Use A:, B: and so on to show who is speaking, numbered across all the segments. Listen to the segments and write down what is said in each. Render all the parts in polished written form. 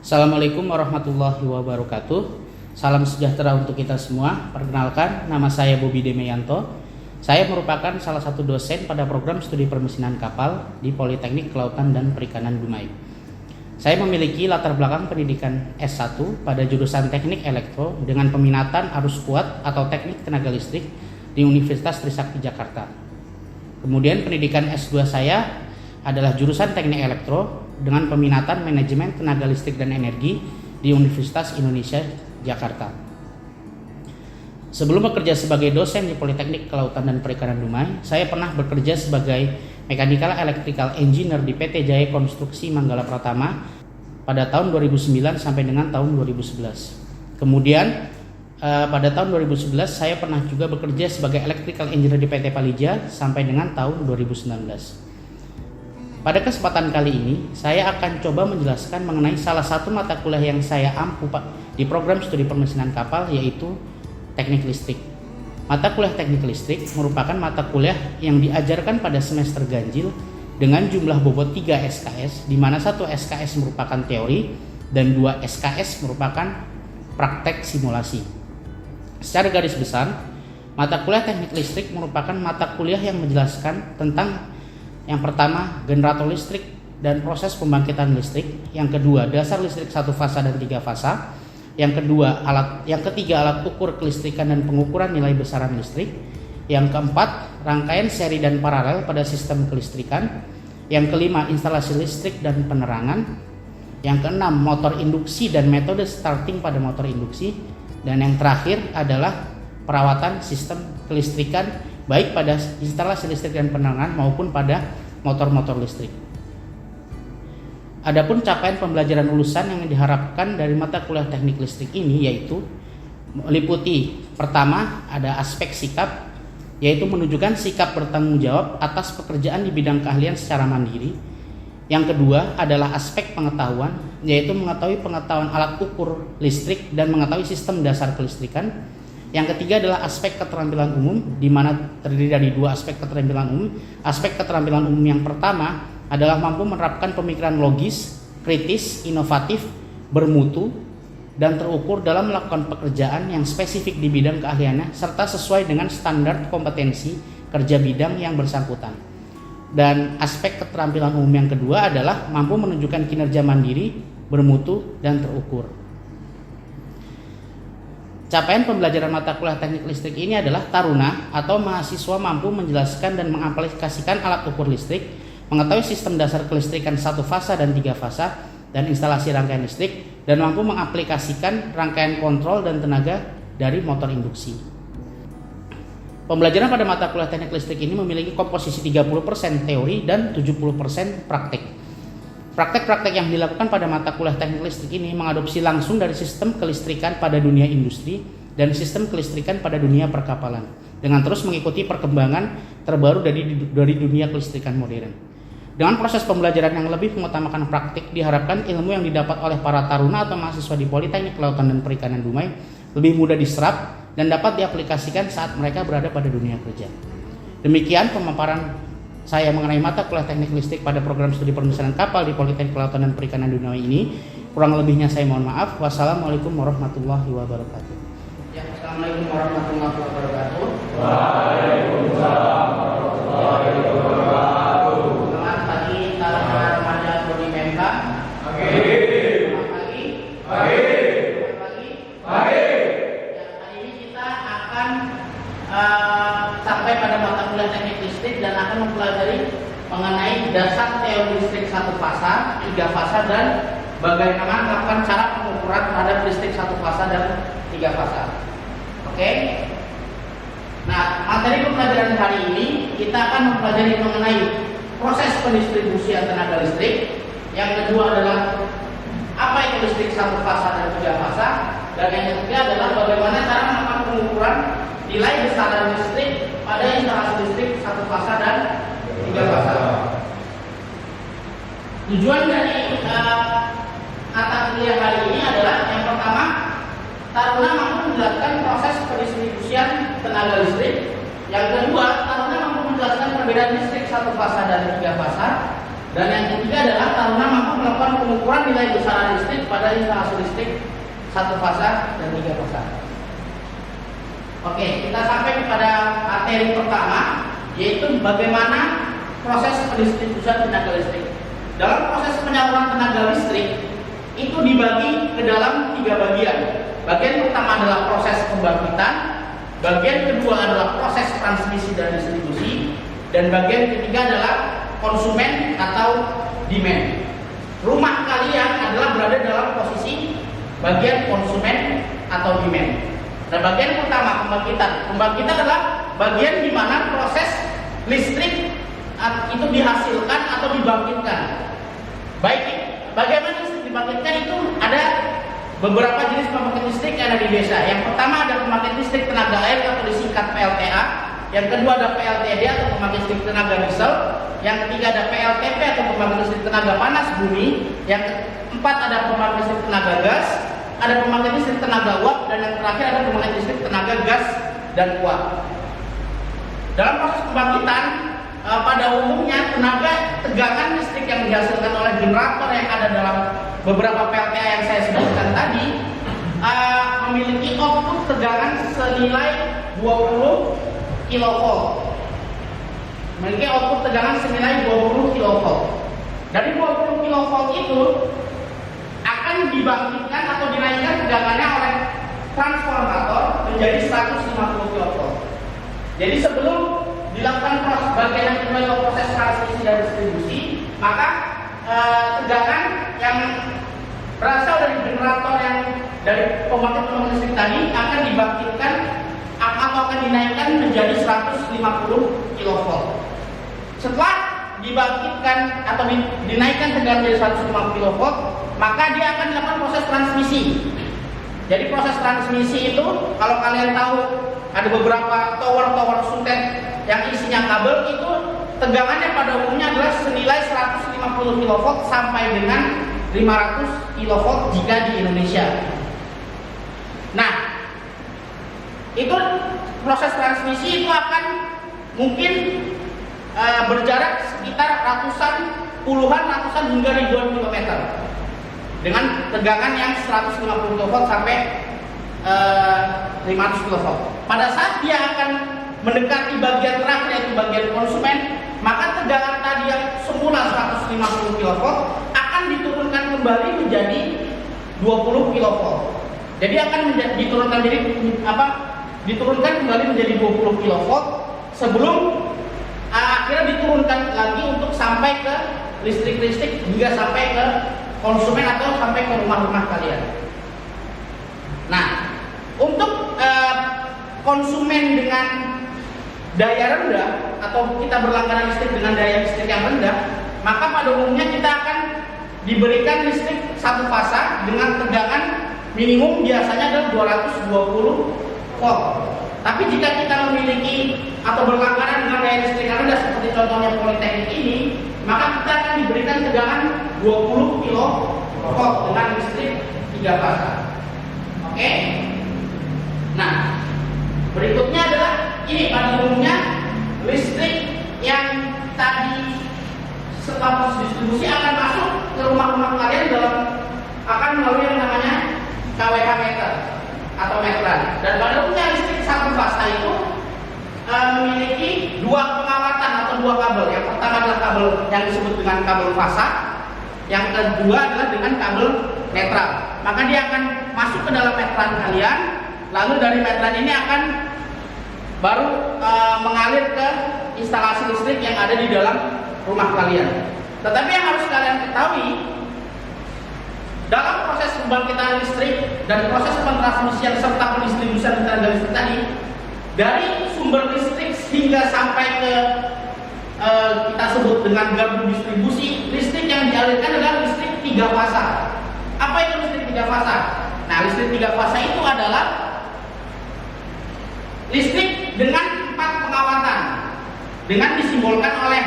A: Assalamualaikum warahmatullahi wabarakatuh. Salam sejahtera untuk kita semua. Perkenalkan, nama saya Bobi Demeyanto. Saya merupakan salah satu dosen pada program studi permesinan kapal di Politeknik Kelautan dan Perikanan Dumai. Saya memiliki latar belakang pendidikan S1 pada jurusan Teknik Elektro dengan peminatan arus kuat atau Teknik Tenaga Listrik di Universitas Trisakti Jakarta. Kemudian pendidikan S2 saya adalah jurusan Teknik Elektro dengan peminatan Manajemen Tenaga Listrik dan Energi di Universitas Indonesia Jakarta. Sebelum bekerja sebagai dosen di Politeknik Kelautan dan Perikanan Dumai, saya pernah bekerja sebagai Mechanical Electrical Engineer di PT Jaya Konstruksi Manggala Pratama pada tahun 2009 sampai dengan tahun 2011. Kemudian pada tahun 2011 saya pernah juga bekerja sebagai Electrical Engineer di PT Palija sampai dengan tahun 2019. Pada kesempatan kali ini, saya akan coba menjelaskan mengenai salah satu mata kuliah yang saya ampu di program studi permesinan kapal, yaitu Teknik Listrik. Mata kuliah Teknik Listrik merupakan mata kuliah yang diajarkan pada semester ganjil dengan jumlah bobot 3 SKS, di mana 1 SKS merupakan teori dan 2 SKS merupakan praktek simulasi. Secara garis besar, mata kuliah Teknik Listrik merupakan mata kuliah yang menjelaskan tentang yang pertama, generator listrik dan proses pembangkitan listrik. Yang kedua, dasar listrik satu fasa dan 3 fasa. Yang ketiga, alat ukur kelistrikan dan pengukuran nilai besaran listrik. Yang keempat, rangkaian seri dan paralel pada sistem kelistrikan. Yang kelima, instalasi listrik dan penerangan. Yang keenam, motor induksi dan metode starting pada motor induksi. Dan yang terakhir adalah perawatan sistem kelistrikan, baik pada instalasi listrik dan penerangan maupun pada motor-motor listrik. Adapun capaian pembelajaran lulusan yang diharapkan dari mata kuliah Teknik Listrik ini yaitu meliputi pertama ada aspek sikap, yaitu menunjukkan sikap bertanggung jawab atas pekerjaan di bidang keahlian secara mandiri. Yang kedua adalah aspek pengetahuan, yaitu mengetahui pengetahuan alat ukur listrik dan mengetahui sistem dasar kelistrikan. Yang ketiga adalah aspek keterampilan umum, di mana terdiri dari 2 aspek keterampilan umum. Aspek keterampilan umum yang pertama adalah mampu menerapkan pemikiran logis, kritis, inovatif, bermutu, dan terukur dalam melakukan pekerjaan yang spesifik di bidang keahliannya, serta sesuai dengan standar kompetensi kerja bidang yang bersangkutan. Dan aspek keterampilan umum yang kedua adalah mampu menunjukkan kinerja mandiri, bermutu, dan terukur. Capaian pembelajaran mata kuliah Teknik Listrik ini adalah taruna atau mahasiswa mampu menjelaskan dan mengaplikasikan alat ukur listrik, mengetahui sistem dasar kelistrikan 1 fasa dan 3 fasa, dan instalasi rangkaian listrik, dan mampu mengaplikasikan rangkaian kontrol dan tenaga dari motor induksi. Pembelajaran pada mata kuliah Teknik Listrik ini memiliki komposisi 30% teori dan 70% praktik. Praktek-praktek yang dilakukan pada mata kuliah Teknik Listrik ini mengadopsi langsung dari sistem kelistrikan pada dunia industri dan sistem kelistrikan pada dunia perkapalan, dengan terus mengikuti perkembangan terbaru dari dunia kelistrikan modern. Dengan proses pembelajaran yang lebih mengutamakan praktik, diharapkan ilmu yang didapat oleh para taruna atau mahasiswa di Politeknik Kelautan dan Perikanan Dumai lebih mudah diserap dan dapat diaplikasikan saat mereka berada pada dunia kerja. Demikian pemaparan saya mengenai mata kuliah Teknik Listrik pada program studi permesinan kapal di Politeknik Kelautan dan Perikanan Dumai ini. Kurang lebihnya saya mohon maaf. Wassalamualaikum warahmatullahi wabarakatuh. Ya, assalamualaikum warahmatullahi wabarakatuh.
B: Waalaikumsalam warahmatullahi wabarakatuh.
A: Selamat pagi taruna remaja prodi PMK.
B: Pagi.
A: Selamat pagi.
B: Pagi.
A: Selamat pagi.
B: Pagi.
A: Ya, hari ini kita akan sampai pada mata kuliah Teknik Listrik dan akan mempelajari mengenai dasar teori listrik 1 fasa, 3 fasa, dan bagaimana melakukan cara pengukuran terhadap listrik 1 fasa dan 3 fasa. Oke? Nah, materi pembelajaran hari ini kita akan mempelajari mengenai proses pendistribusian tenaga listrik. Yang kedua adalah apa itu listrik 1 fasa dan 3 fasa, dan yang ketiga adalah bagaimana cara melakukan pengukuran nilai besaran listrik pada instalasi listrik 1 fasa dan 3 fasa. Tujuan dari mata kuliah hari ini adalah yang pertama, taruna mampu menjelaskan proses pendistribusian tenaga listrik. Yang kedua, taruna mampu menjelaskan perbedaan listrik 1 fasa dan 3 fasa. Dan yang ketiga adalah Taruna mampu melakukan pengukuran nilai besaran listrik pada instalasi listrik 1 fasa dan 3 fasa. Oke, kita sampai kepada materi pertama, yaitu bagaimana proses pendistribusian tenaga listrik. Dalam proses penyaluran tenaga listrik itu dibagi ke dalam 3 bagian. Bagian pertama adalah proses pembangkitan, bagian kedua adalah proses transmisi dan distribusi, dan bagian ketiga adalah konsumen atau demand. Rumah kalian adalah berada dalam posisi bagian konsumen atau demand. Nah, bagian pertama pembangkitan. Pembangkitan adalah bagian di mana proses listrik itu dihasilkan atau dibangkitkan. Baik, bagaimana listrik dibangkitkan itu ada beberapa jenis pembangkit listrik yang ada di desa. Yang pertama ada pembangkit listrik tenaga air atau disingkat PLTA. Yang kedua ada PLTD atau pembangkit listrik tenaga diesel. Yang ketiga ada PLTP atau pembangkit listrik tenaga panas bumi. Yang keempat ada pembangkit listrik tenaga gas. Ada pembangkit listrik tenaga uap, dan yang terakhir ada pembangkit listrik tenaga gas dan uap. Dalam proses pembangkitan, pada umumnya tenaga tegangan listrik yang dihasilkan oleh generator yang ada dalam beberapa PLTA yang saya sebutkan tadi memiliki output tegangan senilai 20 kV. Memiliki output tegangan senilai 20 kV. Dari 20 kV itu akan dibangkitkan atau dinaikkan tegangannya oleh transformator menjadi 150 kV. Jadi sebelum dilakukan bagian yang kedua proses transmisi dan distribusi, maka tegangan yang berasal dari generator yang dari pembangkit listrik tadi akan dibangkitkan atau akan dinaikkan menjadi 150 kV. Setelah dibangkitkan atau dinaikkan tegangan menjadi 150 kV, maka dia akan dilakukan proses transmisi. Jadi proses transmisi itu, kalau kalian tahu ada beberapa tower sutet yang isinya kabel, itu tegangannya pada umumnya adalah senilai 150 kV sampai dengan 500 kV jika di Indonesia. Nah, itu proses transmisi itu akan mungkin berjarak sekitar puluhan ratusan hingga ribuan kilometer dengan tegangan yang 150 kV sampai 500 kV. Pada saat dia akan mendekati bagian terakhir yaitu bagian konsumen, maka tegangan tadi yang semula 150 kV akan diturunkan kembali menjadi 20 kV. Jadi akan diturunkan kembali menjadi 20 kV sebelum akhirnya diturunkan lagi untuk sampai ke listrik hingga sampai ke konsumen atau sampai ke rumah-rumah kalian. Nah, untuk konsumen dengan daya rendah atau kita berlangganan listrik dengan daya listrik yang rendah, maka pada umumnya kita akan diberikan listrik 1 fasa dengan tegangan minimum biasanya adalah 220 volt. Tapi jika kita memiliki atau berlangganan dengan daya listrik yang rendah seperti contohnya Politeknik ini, maka kita akan diberikan tegangan 20 kV dengan listrik 3 fasa. Oke? Nah, berikutnya adalah ini pada umumnya listrik yang tadi setelah distribusi akan masuk ke rumah-rumah kalian akan melalui yang namanya KWH meter atau meteran. Dan pada umumnya listrik 1 fasa itu memiliki 2 pengawatan atau 2 kabel. Yang pertama adalah kabel yang disebut dengan kabel fasa, yang kedua adalah dengan kabel netral. Maka dia akan masuk ke dalam meteran kalian, lalu dari meteran ini akan baru mengalir ke instalasi listrik yang ada di dalam rumah kalian. Tetapi yang harus kalian ketahui, dalam proses pembangkitan listrik dan proses pentransmisian serta pendistribusian tenaga listrik tadi, dari sumber listrik hingga sampai ke kita sebut dengan gardu distribusi, listrik yang dialirkan adalah listrik 3 fasa. Apa itu listrik 3 fasa? Nah, listrik 3 fasa itu adalah listrik dengan 4 pengawatan, dengan disimbolkan oleh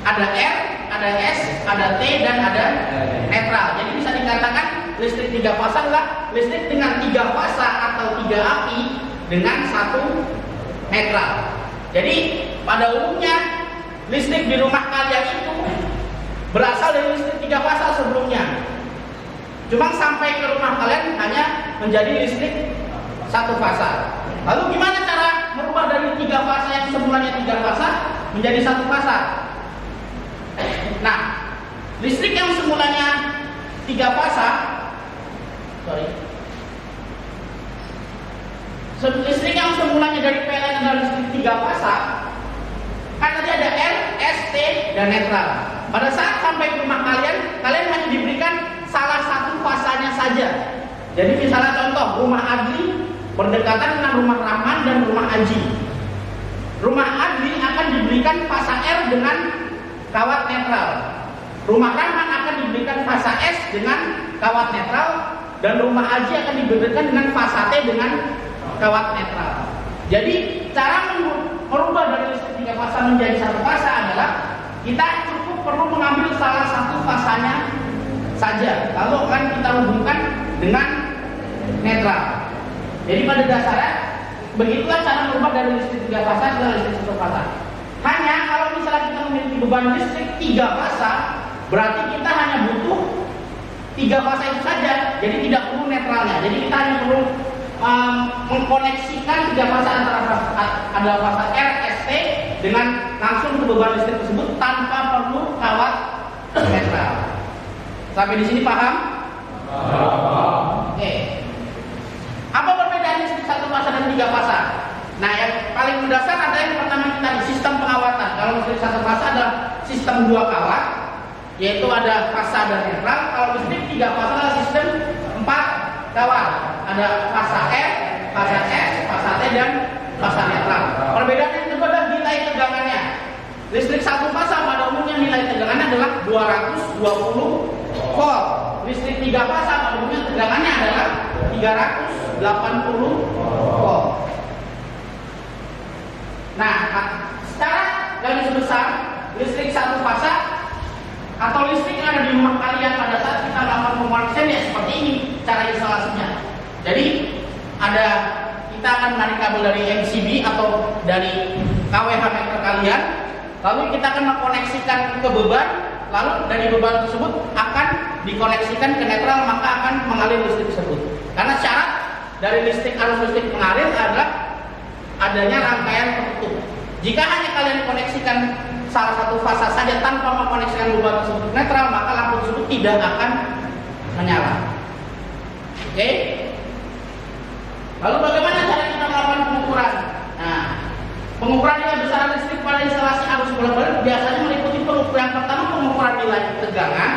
A: ada R, ada S, ada T, dan ada netral. Jadi bisa dikatakan listrik 3 fasa adalah listrik dengan 3 fasa atau 3 api dengan 1 netral. Jadi pada umumnya listrik di rumah kalian itu berasal dari listrik 3 fasa sebelumnya. Cuma sampai ke rumah kalian hanya menjadi listrik 1 fasa. Lalu gimana cara merubah dari 3 fasa yang semulanya 3 fasa menjadi 1 fasa? Nah, listrik yang semulanya 3 fasa, listrik yang semulanya dari PLN adalah listrik 3 fasa, kan tadi ada R, S, T, dan netral. Pada saat sampai ke rumah kalian hanya diberikan salah satu fasanya saja. Jadi misalnya contoh, rumah Adli berdekatan dengan rumah Rahman dan rumah Aji. Rumah Adli akan diberikan fasa R dengan kawat netral. Rumah Rahman akan diberikan fasa S dengan kawat netral, dan rumah Aji akan diberikan dengan fasa T dengan kawat netral. Jadi cara merubah dari listrik 3 fasa menjadi 1 fasa adalah kita cukup perlu mengambil salah satu fasanya saja, lalu akan kita hubungkan dengan netral. Jadi pada dasarnya begitulah cara merubah dari listrik 3 fasa ke listrik 1 fasa. Hanya kalau misalnya kita memiliki beban listrik 3 fasa, berarti kita hanya butuh 3 fasa itu saja. Jadi tidak perlu netralnya. Jadi kita hanya perlu mengkoneksikan 3 fasa antara fasa R, S, T dengan langsung ke beban listrik tersebut tanpa perlu kawat netral. Sampai di sini paham? Oke. Apa perbedaan listrik 1 fasa dan 3 fasa? Nah, yang paling mendasar ada yang pertama kita di sistem pengawatan. Kalau listrik 1 fasa ada sistem 2 kawat, yaitu ada fasa dan netral. Kalau listrik 3 fasa adalah sistem 4 kawat. Ada fasa R, fasa S, fasa T, dan fasa netral. Perbedaan yang kedua adalah nilai tegangannya. Listrik 1 fasa pada umumnya nilai tegangannya adalah 220 volt. Listrik 3 fasa pada umumnya tegangannya adalah 380 volt. Nah, secara garis besar listrik 1 fasa atau listrik yang ada di rumah kalian pada saat kita melakukan pemolesan ya seperti ini cara instalasinya. Jadi kita akan menarik kabel dari MCB atau dari KWH meter kalian, lalu kita akan mengkoneksikan ke beban, lalu dari beban tersebut akan dikoneksikan ke netral, maka akan mengalir listrik tersebut. Karena syarat dari arus listrik mengalir adalah adanya rangkaian tertutup. Jika hanya kalian koneksikan salah satu fasa saja tanpa mengkoneksikan beban tersebut netral, maka lampu tersebut tidak akan menyala. Oke? Lalu bagaimana cara kita melakukan pengukuran? Nah, pengukuran nilai besaran listrik pada instalasi arus bolak-balik biasanya meliputi pengukuran pertama pengukuran nilai tegangan,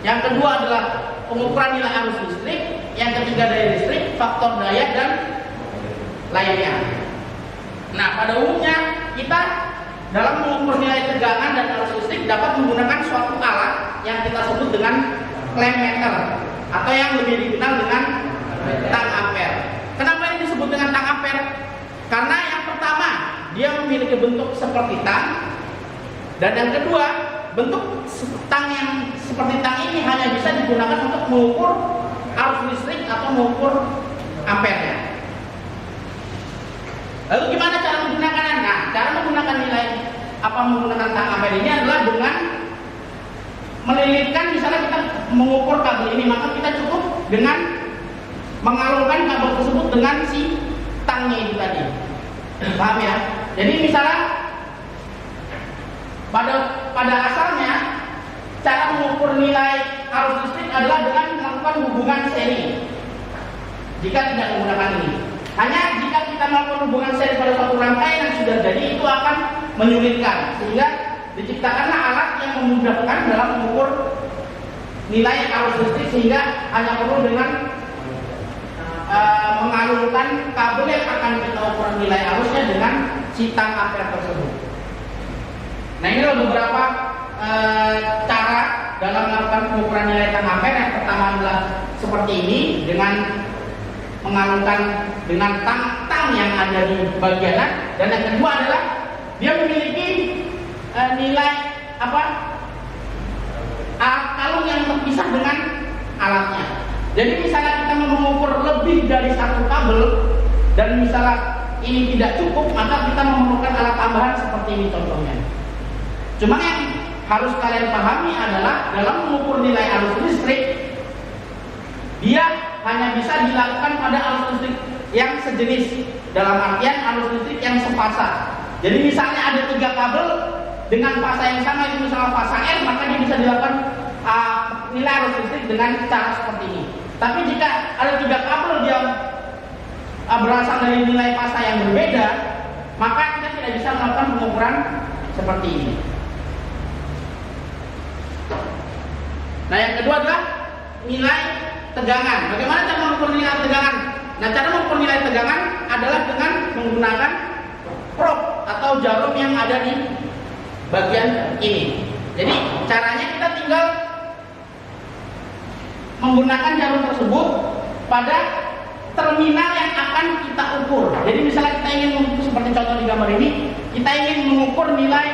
A: yang kedua adalah pengukuran nilai arus listrik, yang ketiga daya listrik, faktor daya, dan lainnya. Nah, pada umumnya kita dalam mengukur nilai tegangan dan arus listrik dapat menggunakan suatu alat yang kita sebut dengan klem-meter atau yang lebih dikenal dengan tang ampere. Kenapa ini disebut dengan tang ampere? Karena yang pertama, dia memiliki bentuk seperti tang, dan yang kedua, bentuk tang yang seperti tang ini hanya bisa digunakan untuk mengukur arus listrik atau mengukur ampernya. Lalu gimana cara menggunakannya? Nah, cara menggunakan menggunakan tang ampere ini adalah dengan melilitkan, misalnya kita mengukur kabel ini, maka kita cukup dengan mengalungkan kabel tersebut dengan si tangnya itu tadi. Paham ya? Jadi misalnya pada asalnya cara mengukur nilai arus listrik adalah dengan melakukan hubungan seri. Jika tidak menggunakan ini, hanya jika kita melakukan hubungan seri pada suatu rangkaian yang sudah jadi, itu akan menyulitkan, sehingga diciptakanlah alat yang memudahkan dalam mengukur nilai arus listrik, sehingga hanya perlu dengan mengalungkan kabel yang akan kita ukur nilai arusnya dengan si tang ampere tersebut. Nah, ini adalah beberapa cara dalam melakukan pengukuran nilai tang ampere. Yang pertama adalah seperti ini, dengan mengalungkan dengan tang yang ada di bagian, dan yang kedua adalah dia memiliki nilai kalung yang terpisah dengan alatnya. Jadi misalnya kita mau mengukur lebih dari satu kabel dan misalnya ini tidak cukup, maka kita memerlukan alat tambahan seperti ini contohnya. Cuma yang harus kalian pahami adalah dalam mengukur nilai arus listrik, dia hanya bisa dilakukan pada arus listrik yang sejenis, dalam artian arus listrik yang sefasa. Jadi misalnya ada 3 kabel dengan fasa yang sama, itu misalnya fasa R, maka dia bisa dilakukan nilai arus listrik dengan cara seperti ini. Tapi jika ada 3 kabel yang berasal dari nilai fasa yang berbeda, maka kita tidak bisa melakukan pengukuran seperti ini. Nah, yang kedua adalah nilai tegangan. Bagaimana cara mengukur nilai tegangan? Nah, cara mengukur nilai tegangan adalah dengan menggunakan probe atau jarum yang ada di bagian ini. Jadi caranya kita tinggal menggunakan jarum tersebut pada terminal yang akan kita ukur. Jadi misalnya kita ingin mengukur seperti contoh di gambar ini, kita ingin mengukur nilai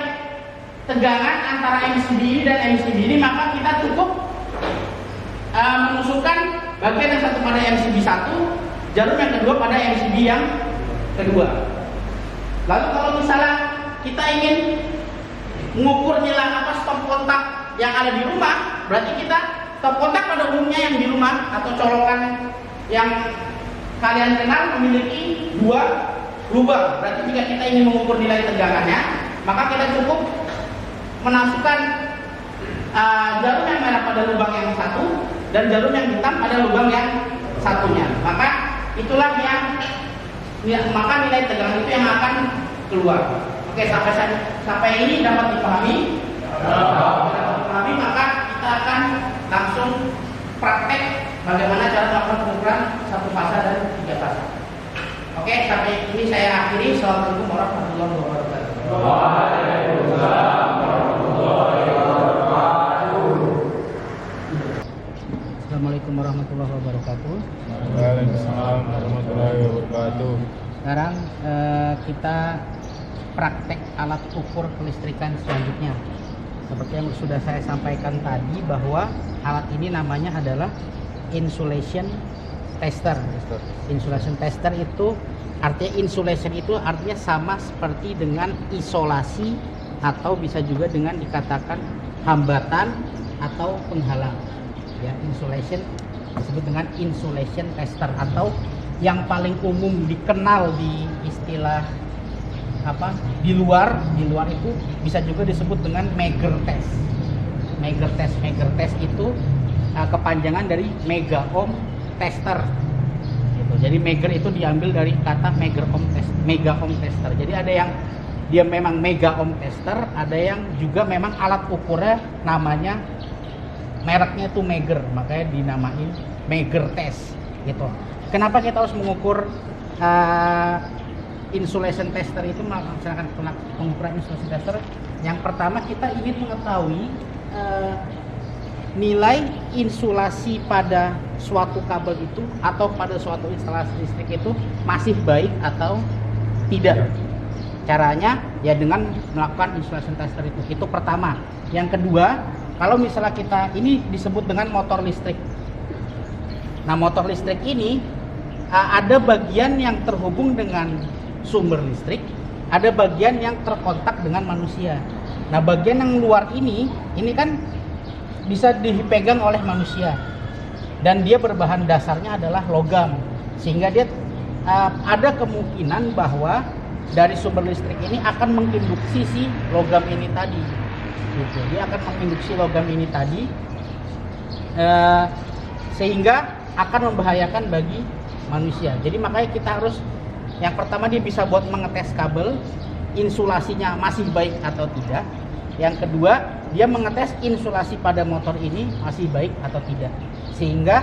A: tegangan antara MCB ini dan MCB ini, maka kita cukup menusukkan bagian yang satu pada MCB 1, jarum yang kedua pada MCB yang kedua. Lalu kalau misalnya kita ingin mengukur nilai stop kontak yang ada di rumah, berarti kita stop kontak pada umumnya yang di rumah atau colokan yang kalian kenal memiliki 2 lubang. Berarti jika kita ingin mengukur nilai tegangannya, maka kita cukup memasukkan jarum yang merah pada lubang yang satu dan jarum yang hitam pada lubang yang satunya. Maka itulah maka nilai tegangan itu yang akan keluar. Oke, sampai ini dapat dipahami. Maka kita akan langsung praktek bagaimana cara melakukan pengukuran 1 fasa dan 3 fasa. Oke, sampai ini saya akhiri. Assalamualaikum warahmatullahi wabarakatuh.
B: Waalaikumsalam warahmatullahi wabarakatuh.
A: Assalamualaikum warahmatullahi wabarakatuh.
C: Waalaikumsalam warahmatullahi wabarakatuh.
A: Sekarang kita praktek alat ukur kelistrikan selanjutnya. Seperti yang sudah saya sampaikan tadi, bahwa alat ini namanya adalah insulation tester. Insulation tester itu artinya, insulation itu artinya sama seperti dengan isolasi, atau bisa juga dengan dikatakan hambatan atau penghalang. Ya, insulation disebut dengan insulation tester, atau yang paling umum dikenal di istilah di luar itu bisa juga disebut dengan Megger test. Megger test itu kepanjangan dari mega ohm tester gitu. Jadi Megger itu diambil dari kata mega ohm tester. Jadi ada yang dia memang mega ohm tester, ada yang juga memang alat ukurnya namanya mereknya itu Megger, makanya dinamain Megger test gitu. Kenapa kita harus mengukur insulation tester itu, melaksanakan pengukuran insulation tester? Yang pertama, kita ingin mengetahui nilai insulasi pada suatu kabel itu atau pada suatu instalasi listrik itu masih baik atau tidak. Caranya ya dengan melakukan insulation tester itu pertama. Yang kedua, kalau misalnya kita ini disebut dengan motor listrik. Nah, motor listrik ini ada bagian yang terhubung dengan sumber listrik, ada bagian yang terkontak dengan manusia. Nah, bagian yang luar ini kan bisa dipegang oleh manusia, dan dia berbahan dasarnya adalah logam, sehingga dia ada kemungkinan bahwa dari sumber listrik ini akan menginduksi si logam ini tadi. Gitu. Dia akan menginduksi logam ini tadi, sehingga akan membahayakan bagi manusia. Jadi makanya kita harus, yang pertama dia bisa buat mengetes kabel insulasinya masih baik atau tidak. Yang kedua, dia mengetes insulasi pada motor ini masih baik atau tidak, sehingga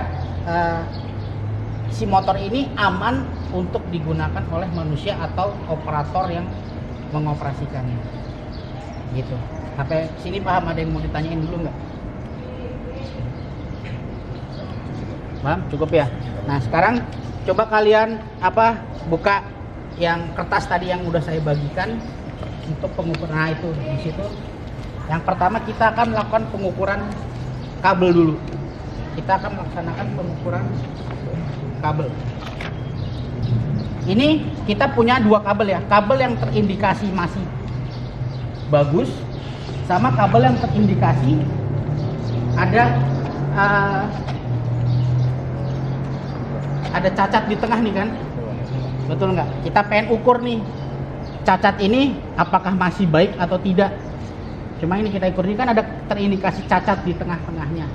A: si motor ini aman untuk digunakan oleh manusia atau operator yang mengoperasikannya. Gitu. Sampai sini paham? Ada yang mau ditanyain dulu nggak? Paham? Cukup ya. Nah, sekarang coba kalian buka yang kertas tadi yang udah saya bagikan untuk pengukuran. Nah, itu di situ. Yang pertama kita akan melakukan pengukuran kabel dulu. Kita akan melaksanakan pengukuran kabel. Ini kita punya 2 kabel ya. Kabel yang terindikasi masih bagus sama kabel yang terindikasi ada cacat di tengah nih kan, betul nggak? Kita pengen ukur nih cacat ini apakah masih baik atau tidak. Cuma ini kita ukur, ini kan ada terindikasi cacat di tengah-tengahnya.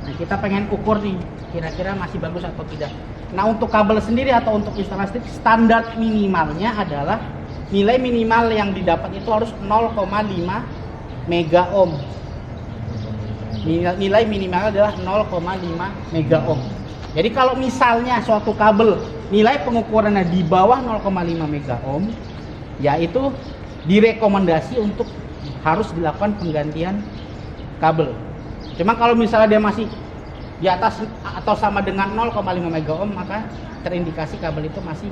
A: Nah, kita pengen ukur nih kira-kira masih bagus atau tidak. Nah, untuk kabel sendiri atau untuk instalasi listrik, standar minimalnya adalah nilai minimal yang didapat itu harus 0,5 mega ohm. Nilai minimal adalah 0,5 mega ohm. Jadi kalau misalnya suatu kabel nilai pengukurannya di bawah 0,5 mega ohm, yaitu direkomendasi untuk harus dilakukan penggantian kabel. Cuma kalau misalnya dia masih di atas atau sama dengan 0,5 mega ohm, maka terindikasi kabel itu masih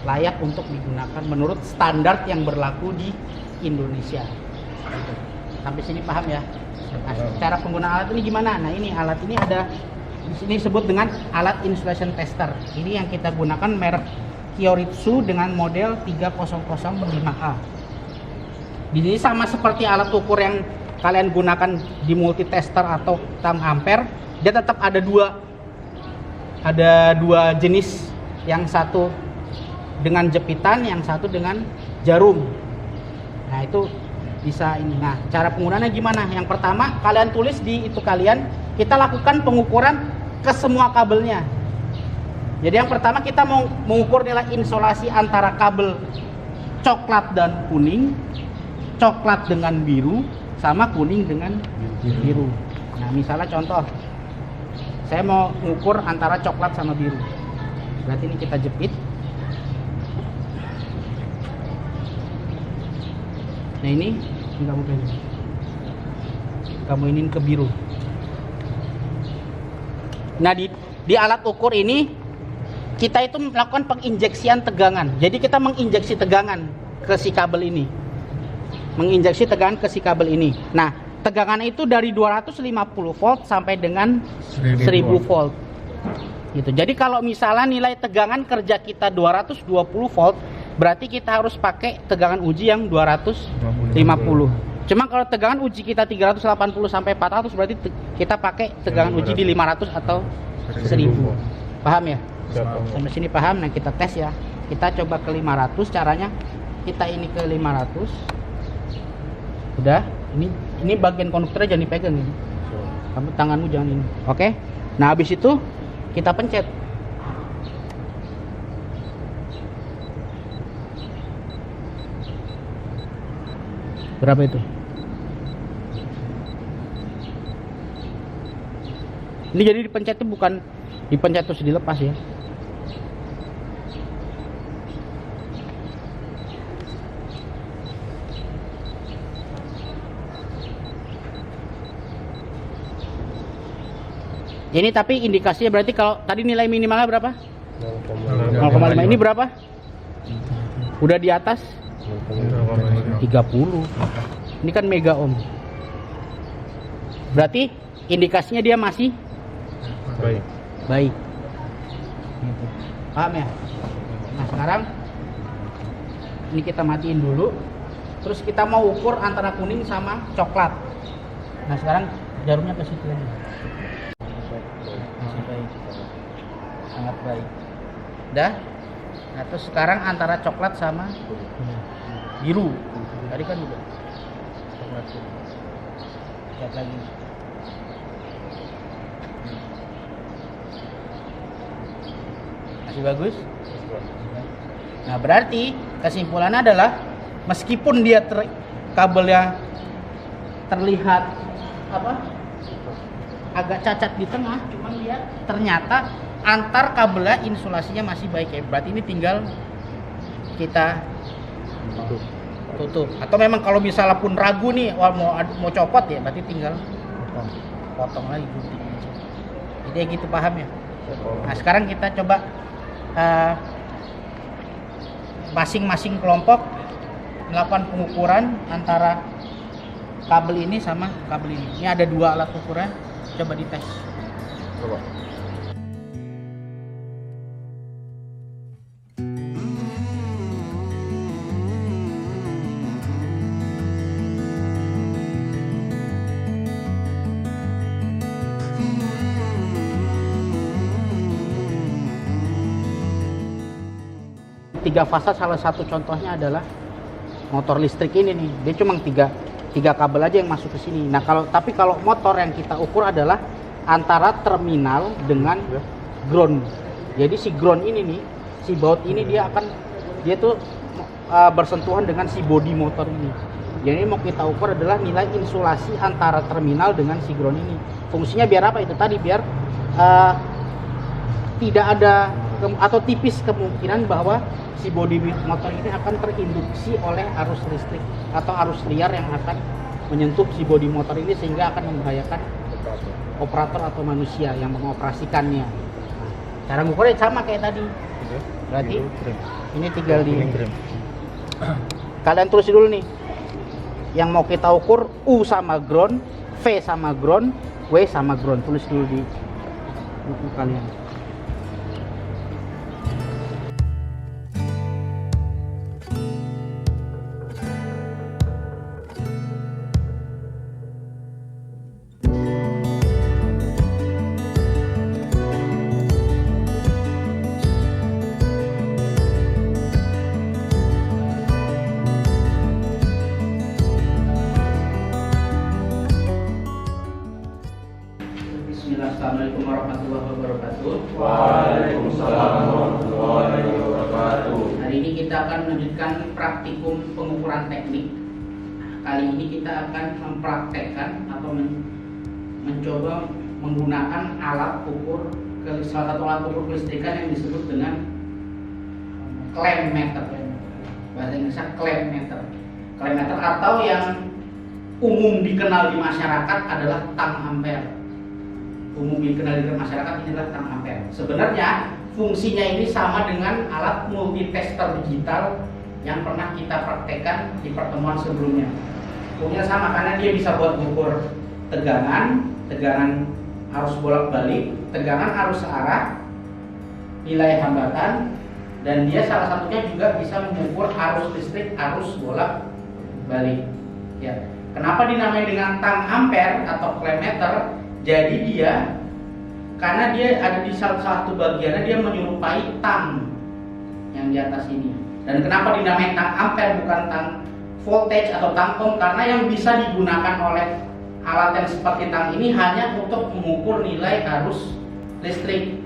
A: layak untuk digunakan menurut standar yang berlaku di Indonesia. Sampai sini paham ya? Nah, cara penggunaan alat ini gimana? Nah, ini alat ini ada di sini disebut dengan alat insulation tester. Ini yang kita gunakan merek Kyoritsu dengan model 3005A. Di sini sama seperti alat ukur yang kalian gunakan di multitester atau tam ampere, dia tetap ada dua jenis, yang satu dengan jepitan, yang satu dengan jarum. Nah, itu bisa ini. Nah, cara penggunaannya gimana? Yang pertama, kalian tulis di itu kalian, kita lakukan pengukuran ke semua kabelnya. Jadi yang pertama kita mau mengukur nilai insolasi antara kabel coklat dan kuning, coklat dengan biru, sama kuning dengan biru. Nah, misalnya contoh, saya mau mengukur antara coklat sama biru. Berarti ini kita jepit. Nah, ini kamu iniin ke biru. Nah, di alat ukur ini kita itu melakukan penginjeksian tegangan. Jadi kita menginjeksi tegangan ke si kabel ini. Menginjeksi tegangan ke si kabel ini. Nah, tegangan itu dari 250 volt sampai dengan 1000 volt. Gitu. Jadi kalau misalnya nilai tegangan kerja kita 220 volt, berarti kita harus pakai tegangan uji yang 250. Cuma kalau tegangan uji kita 380 sampai 400, berarti kita pakai tegangan uji di 500 atau 1000. Paham ya? Sampai sini paham? Nah, kita tes ya. Kita coba ke 500, caranya kita ini ke 500. Udah, ini bagian konduktornya jangan dipegang ini. Kamu tanganmu jangan ini. Oke? Nah, habis itu kita pencet. Berapa itu? Ini jadi dipencet itu bukan dipencet terus dilepas ya. Ini tapi indikasinya berarti kalau tadi nilai minimalnya berapa? 0,5. Ini berapa? Udah di atas 30. Ini kan mega ohm. Berarti indikasinya dia masih baik. Gitu. Paham ya? Nah, sekarang ini kita matiin dulu. Terus kita mau ukur antara kuning sama coklat. Nah, sekarang jarumnya ke situ lagi. Masih baik. Sangat baik. Udah? Nah, terus sekarang antara coklat sama biru. Tadi kan juga coklat. Lihat lagi. Masih bagus? Nah, berarti kesimpulannya adalah meskipun dia kabelnya terlihat agak cacat di tengah, cuman dia ternyata antar kabelnya insulasinya masih baik ya. Berarti ini tinggal kita tutup. Atau memang kalau misalnya pun ragu nih mau copot ya, berarti tinggal potong lagi, gunting aja. Jadi ya gitu, paham ya? Nah, sekarang kita coba masing-masing kelompok melakukan pengukuran antara kabel ini sama kabel ini. Ini ada 2 alat ukuran, coba dites. Coba. tiga fasa, salah satu contohnya adalah motor listrik ini nih. Dia cuma tiga kabel aja yang masuk ke sini. Nah, kalau motor yang kita ukur adalah antara terminal dengan ground. Jadi si ground ini nih, si baut ini dia tuh bersentuhan dengan si bodi motor ini. Jadi mau kita ukur adalah nilai insulasi antara terminal dengan si ground ini. Fungsinya biar apa? Itu tadi biar tidak ada atau tipis kemungkinan bahwa si bodi motor ini akan terinduksi oleh arus listrik atau arus liar yang akan menyentuh si bodi motor ini sehingga akan membahayakan operator atau manusia yang mengoperasikannya. Cara ngukurnya sama kayak tadi. Berarti ini tinggal di kalian tulis dulu nih. Yang mau kita ukur U sama ground, V sama ground, W sama ground. Tulis dulu di buku kalian. Assalamualaikum warahmatullahi wabarakatuh.
B: Waalaikumsalam warahmatullahi wabarakatuh.
A: Hari ini kita akan melanjutkan praktikum pengukuran teknik. Kali ini kita akan mempraktekkan atau mencoba menggunakan salah satu alat ukur kelistrikan yang disebut dengan clamp meter. Bahasa Inggrisnya clamp meter. Clamp meter atau yang umum dikenal di masyarakat adalah tang ampere. Umum dikenal di masyarakat ini adalah tang ampere. Sebenarnya fungsinya ini sama dengan alat multitester digital yang pernah kita praktekkan di pertemuan sebelumnya. Fungsinya sama karena dia bisa buat mengukur tegangan arus bolak-balik, tegangan arus searah, nilai hambatan, dan dia salah satunya juga bisa mengukur arus listrik, arus bolak-balik. Ya. Kenapa dinamai dengan tang ampere atau clamp meter? Jadi karena dia ada di salah satu bagiannya dia menyerupai tang yang di atas ini. Dan kenapa dinamai tang ampere bukan tang voltage atau tang ohm? Karena yang bisa digunakan oleh alat yang seperti tang ini hanya untuk mengukur nilai arus listrik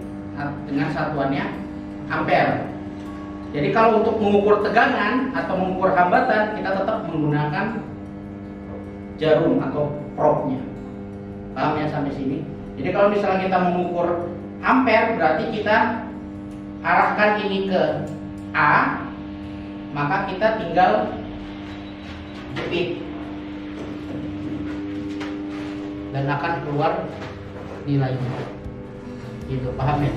A: dengan satuannya ampere. Jadi kalau untuk mengukur tegangan atau mengukur hambatan kita tetap menggunakan jarum atau probe-nya. Paham ya sampai sini? Jadi kalau misalnya kita mengukur ampere berarti kita arahkan ini ke A, maka kita tinggal jepit dan akan keluar nilainya. Gitu, paham ya?